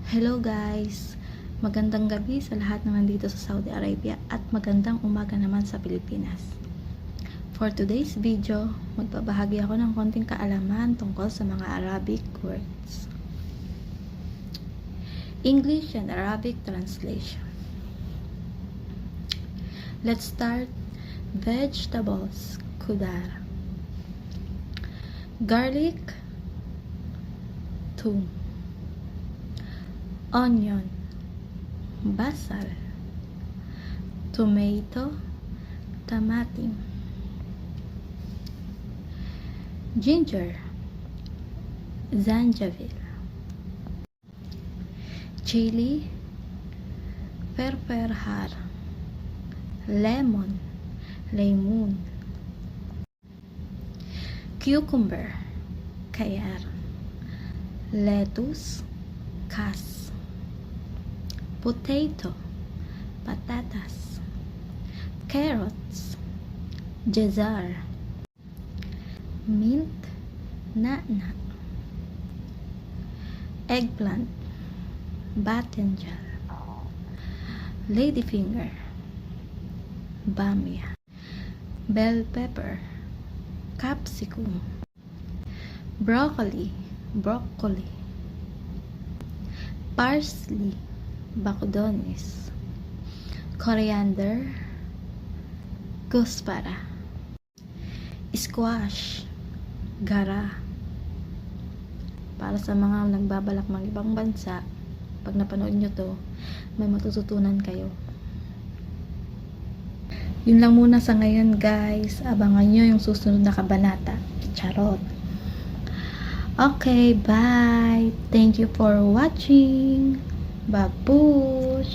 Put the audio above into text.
Hello guys! Magandang gabi sa lahat na nandito sa Saudi Arabia at magandang umaga naman sa Pilipinas. For today's video, magbabahagi ako ng konting kaalaman tungkol sa mga Arabic words. English and Arabic translation. Let's start. Vegetables, khudar. Garlic, thum. Onion, basal. Tomato, tamatim. Ginger, zanjabil. Chili, perperhar. Lemon, laymun. Cucumber, kayar. Lettuce, kas. Potato, patatas. Carrots, jazar. Mint, na'na. Eggplant, batinjal. Ladyfinger, bamia. Bell pepper, capsicum. Broccoli, broccoli. Parsley, baqdonis. Coriander, kuspara. Squash, gara. Para sa mga nagbabalak ng ibang bansa, pag napanood nyo to, may matututunan kayo. Yun lang muna sa ngayon guys. Abangan nyo yung susunod na kabanata. Charot. Okay, bye. Thank you for watching. Babush!